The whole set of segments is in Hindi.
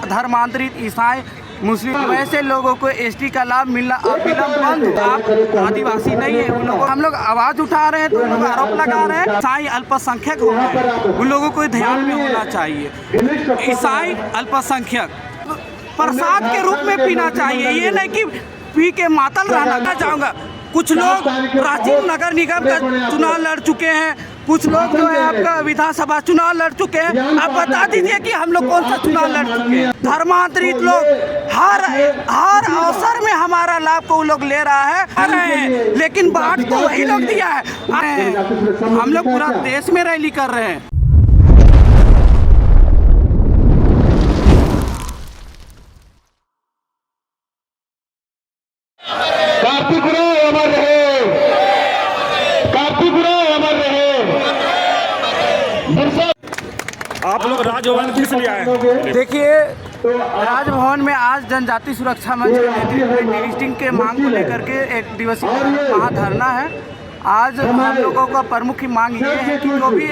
धर्मांतरित ईसाई मुस्लिम वैसे लोगों को एसटी का लाभ मिलना विलम्ब बंद हो। आप आदिवासी नहीं है उन लोगों, हम लोग आवाज उठा रहे हैं तो उन लोग आरोप लगा रहे हैं ईसाई अल्पसंख्यक हो गए, उन लोगों को ध्यान में होना चाहिए। ईसाई अल्पसंख्यक प्रसाद के रूप में पीना चाहिए, ये नहीं कि पी के मातल रहना चाहूँगा। कुछ लोग प्राचीन नगर निगम का चुनाव लड़ चुके हैं, कुछ लोग जो है आपका विधानसभा चुनाव लड़ चुके हैं। आप बता दीजिए कि हम लोग कौन सा चुनाव लड़ चुके हैं। धर्मांतरित लोग हर अवसर में हमारा लाभ को लोग ले रहा है, लेकिन बांट तो वही लोग दिया है। हम लोग पूरा देश में रैली कर रहे हैं। कार्तिक राय अमर रहे, कार्तिक राय अमर रहे। आप लोग राजभवन किस लिए आए? देखिए, राजभवन में आज जनजाति सुरक्षा मंच के नेतृत्व में डिलिस्टिंग के मांग को लेकर के एक दिवसीय महाधरना है। आज हम लोगों का प्रमुख मांग ये है कि जो भी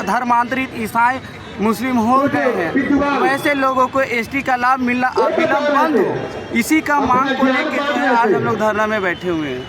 धर्मांतरित ईसाई मुस्लिम हो गए हैं वैसे लोगों को एसटी का लाभ मिलना विलम्ब बंद हो। इसी का मांग को लेकर आज हम लोग धरना में बैठे हुए हैं।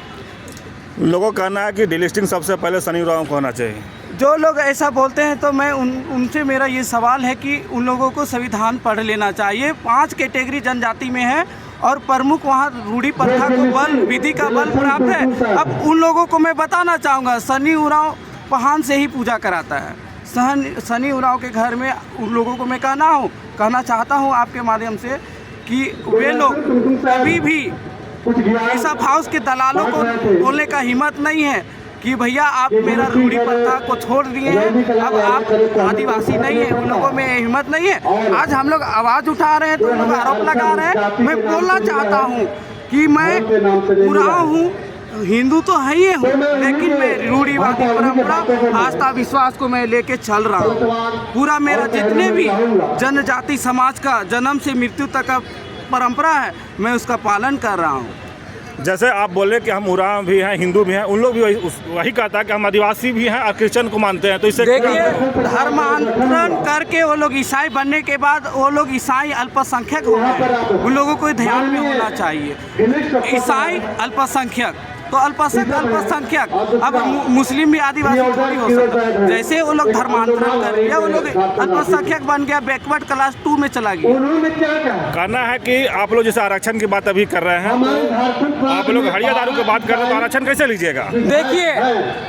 लोगों का कहना है कि डिलिस्टिंग सबसे पहले शनि उरांव को होना चाहिए। जो लोग ऐसा बोलते हैं तो मैं उनसे मेरा ये सवाल है कि उन लोगों को संविधान पढ़ लेना चाहिए। 5 कैटेगरी जनजाति में है और प्रमुख वहाँ रूढ़ी प्रथा को बल विधि का बल प्राप्त है। अब उन लोगों को मैं बताना चाहूँगा, शनि उरांव पहान से ही पूजा कराता है। शनि उरांव के घर में उन लोगों को मैं कहना चाहता हूँ आपके माध्यम से कि वे लोग कभी भी ऋषभ हाउस के दलालों को बोलने का हिम्मत नहीं है कि भैया आप मेरा रूढ़ी प्रथा को छोड़ दिए हैं, अब आप आदिवासी नहीं है, उन लोगों में हिम्मत नहीं है। आज हम लोग आवाज़ उठा रहे हैं तो उन लोग आरोप लगा रहे हैं। मैं बोलना चाहता हूँ कि मैं उरांव हूँ, हिंदू तो है ही हूँ, लेकिन मैं रूढ़िवादी परंपरा आस्था विश्वास को मैं लेके चल रहा हूँ। पूरा मेरा जितने भी जनजाति समाज का जन्म से मृत्यु तक का परंपरा है मैं उसका पालन कर रहा हूँ। जैसे आप बोले कि हम उरांव भी हैं, हिंदू भी हैं, उन लोग भी वही कहता है कि हम आदिवासी भी हैं और क्रिश्चियन को मानते हैं। तो इससे देखिए, धर्मांतरण करके वो लोग ईसाई बनने के बाद वो लोग ईसाई अल्पसंख्यक हो गए, उन लोगों को ध्यान में होना चाहिए। ईसाई अल्पसंख्यक तो अल्पसंख्यक, अब मुस्लिम भी आदिवासी थोड़ी हो सकता। जैसे वो लोग धर्मांतरण कर लिया, वो लोग अल्पसंख्यक बन गया, बैकवर्ड क्लास 2 में चला गया। कहना है कि आप लोग जैसे आरक्षण की बात अभी कर रहे हैं, तो आप लोग हड़िया दारू की बात कर रहे हैं, तो आरक्षण कैसे लीजिएगा? देखिए,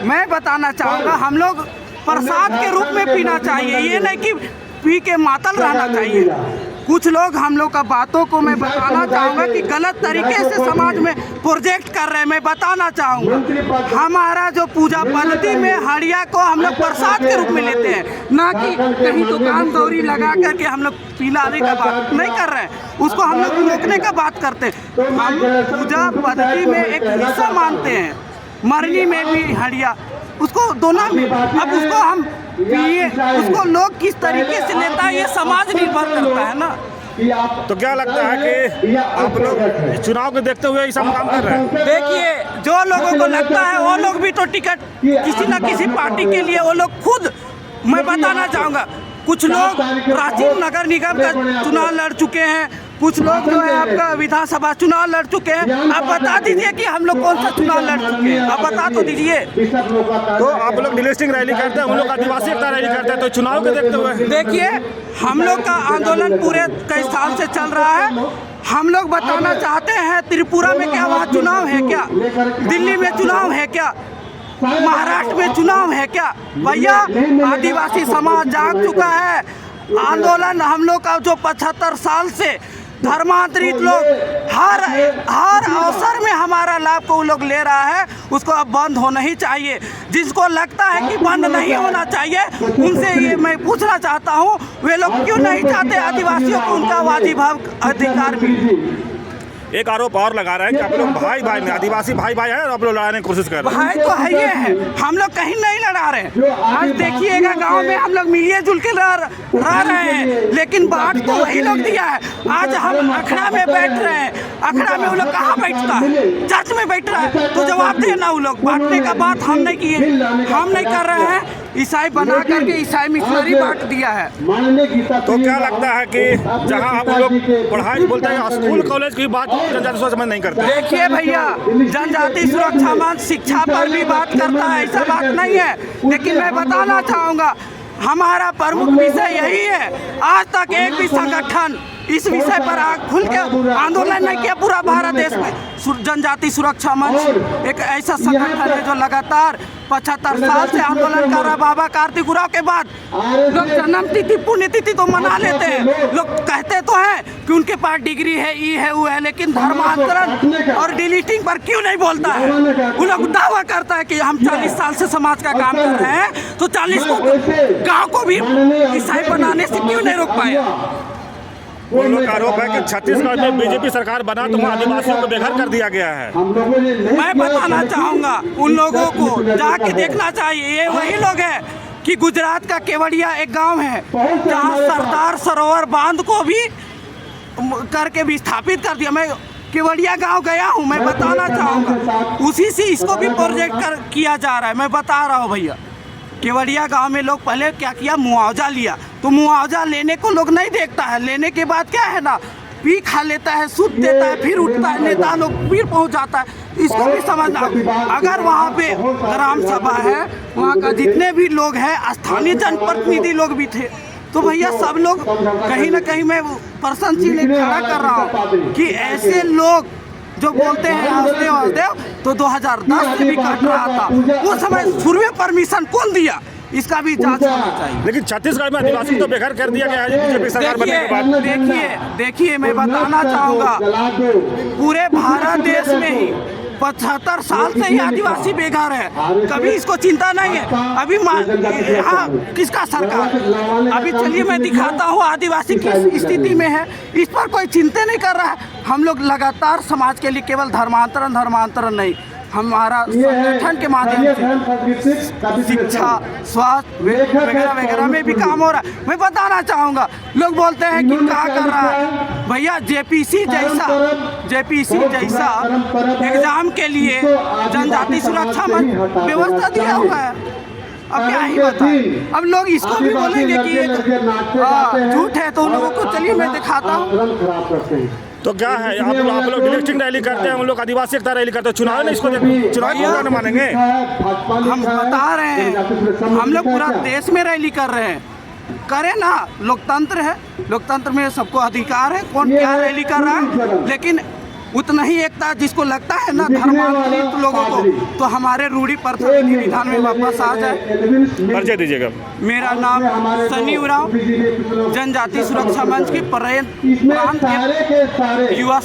मैं बताना चाहूँगा, हम लोग प्रसाद के रूप में पीना चाहिए, ये नहीं कि पी के मातल रहना चाहिए। कुछ लोग हम लोग का बातों को मैं बताना चाहूँगा कि गलत तरीके से समाज में प्रोजेक्ट कर रहे हैं। मैं बताना चाहूँगा, हमारा जो पूजा पद्धति में हड़िया को हम लोग प्रसाद के रूप में लेते हैं, ना कि कहीं दुकान दौरी लगा करके हम लोग पिलाने का बात नहीं कर रहे हैं, उसको हम लोग रोकने का बात करते हैं। हम पूजा पद्धति में एक हिस्सा मानते हैं, मरनी में भी हड़िया, उसको दोनों में। अब उसको हम पिए, उसको लोग किस तरीके से लेता है ये समाज निर्भर करता है ना। तो क्या लगता है कि आप लोग चुनाव को देखते हुए ये सब काम कर रहे हैं? देखिए, जो लोगों को लगता है वो लोग भी तो टिकट किसी न किसी पार्टी के लिए वो लोग खुद, मैं बताना चाहूँगा, कुछ लोग प्राचीन नगर निगम का चुनाव लड़ चुके हैं, कुछ लोग जो है आपका विधानसभा चुनाव लड़ चुके हैं। आप बता दीजिए कि हम लोग कौन सा चुनाव लड़ चुके हैं, आप बता तो दीजिए। तो आप लोग डिलिस्टिंग रैली करते हैं, हम लोग आदिवासी एकता रैली करते हैं, तो चुनाव को देखते हुए देखिए, हम लोग का आंदोलन पूरे कई साल से चल रहा है। हम लोग बताना चाहते हैं, त्रिपुरा में क्या वहाँ चुनाव है क्या, दिल्ली में चुनाव है क्या, महाराष्ट्र में चुनाव है क्या? भैया, आदिवासी समाज जाग चुका है। आंदोलन हम लोग का जो 75 साल से धर्मांतरित लोग हर अवसर में हमारा लाभ को वो लोग ले रहा है, उसको अब बंद होना ही चाहिए। जिसको लगता है कि बंद नहीं होना चाहिए, उनसे ये मैं पूछना चाहता हूँ, वे लोग क्यों नहीं चाहते आदिवासियों को उनका वाजिब अधिकार मिले? एक आरोप और लगा रहा है कि आप लोग भाई भाई में आदिवासी भाई भाई है और आप लोग लड़ाने की कोशिश कर रहे हैं। भाई तो है ये है, हम लोग कहीं नहीं लड़ा रहे हैं। आज देखिएगा, गांव में हम लोग मिलिए जुल के रह रहे हैं, लेकिन बांट तो वही लोग दिया है। आज हम अखड़ा में बैठ रहे हैं, अखड़ा में वो लोग कहाँ बैठता है? चर्च में बैठ रहा है, तो जवाब देना। वो लोग बांटने का बात हम नहीं किए, हम नहीं कर रहे हैं। ईसाई बना करके ईसाई मिशनरी बांट दिया है। तो क्या लगता है कि जहां आप लोग पढ़ाई बोलते हैं स्कूल कॉलेज की बात जनजाति सुरक्षा मंच नहीं करते? देखिए भैया, जनजाति सुरक्षा मंच शिक्षा पर भी बात करता है, ऐसा बात नहीं है। लेकिन मैं बताना चाहूँगा, हमारा प्रमुख विषय यही है। आज तक एक भी संगठन इस विषय पर खुल के आंदोलन नहीं किया पूरा भारत देश में। जनजाति सुरक्षा मंच एक ऐसा संगठन है जो लगातार 75 साल से आंदोलन कर रहा है। बाबा कार्तिक उरांव के बाद लोग जन्म तिथि पुण्यतिथि तो मना लेते हैं, लोग कहते तो हैं कि उनके पास डिग्री है, ये है वो है, लेकिन धर्मांतरण और डिलीटिंग पर क्यों नहीं बोलता है? वो लोग दावा करता है कि हम 40 साल से समाज का काम कर रहे हैं, तो 40 को गाँव को भी ईसाई बनाने से क्यों नहीं रोक पाया? उन लोग का आरोप है कि छत्तीसगढ़ में बीजेपी सरकार बना तो वहाँ आदिवासियों को बेघर कर दिया गया है। मैं बताना चाहूँगा उन लोगों को जाके देखना चाहिए। ये वही लोग हैं कि गुजरात का केवड़िया एक गांव है जहाँ सरदार सरोवर बांध को भी करके भी स्थापित कर दिया। मैं केवड़िया गांव गया हूँ, मैं बताना चाहूँगा उसी से इसको भी प्रोजेक्ट किया जा रहा है। मैं बता रहा हूँ भैया, केवड़िया गांव में लोग पहले क्या किया, मुआवजा लिया। तो मुआवजा लेने को लोग नहीं देखता है, लेने के बाद क्या है ना, पी खा लेता है, सूद देता है, फिर उठता है, नेता लोग फिर पहुंच जाता है। इसको भी समझना। अगर वहाँ पे ग्राम सभा है, वहाँ का जितने भी लोग हैं, स्थानीय जनप्रतिनिधि लोग भी थे, तो भैया सब लोग कहीं ना कहीं मैं प्रशंसनीय खड़ा कर रहा हूँ कि ऐसे लोग जो बोलते हैं वासुदेव तो 2010 से भी कट रहा था। वो समय पूर्व परमिशन कौन दिया, इसका भी जांच होना चाहिए। लेकिन छत्तीसगढ़ में आदिवासी तो बेघर कर दिया गया है बीजेपी सरकार बनने के बाद। देखिए मैं बताना चाहूँगा, पूरे भारत देश में ही 75 साल से ही आदिवासी बेघर है, कभी इसको चिंता नहीं है। अभी हाँ, किसका सरकार? अभी चलिए मैं दिखाता हूँ आदिवासी किस स्थिति में है, इस पर कोई चिंता नहीं कर रहा है। हम लोग लगातार समाज के लिए केवल धर्मांतरण नहीं, हमारा संगठन के माध्यम से शिक्षा, स्वास्थ्य वगैरह वगैरह में भी काम हो रहा है। मैं बताना चाहूँगा, लोग बोलते हैं कि क्या कर रहा है भैया, जेपीसी जैसा एग्जाम के लिए जनजाति सुरक्षा मंच व्यवस्था दिया हुआ है। अब क्या ही बताएं, अब लोग इसको भी बोलेंगे कि ये झूठ है, तो उन लोगों को चलिए मैं दिखाता हूँ। तो क्या है, आप लोग डिलीटिंग रैली करते हैं, उन लोग आदिवासी एकता रैली करते हैं, चुनाव नहीं, इसको चुनाव नहीं मानेंगे? हम बता रहे हैं, हम लोग पूरा देश में रैली कर रहे हैं, करें ना, लोकतंत्र है, लोकतंत्र में सबको अधिकार है, कौन क्या रैली कर रहा है। लेकिन उतना ही एकता जिसको लगता है ना धर्मांतरित लोगों को, तो हमारे रूढ़ी प्रथा विधि विधान में वापस आ जाए। परिचय दीजिएगा। मेरा नाम सनी उरांव, जनजाति सुरक्षा मंच की प्रांत युवा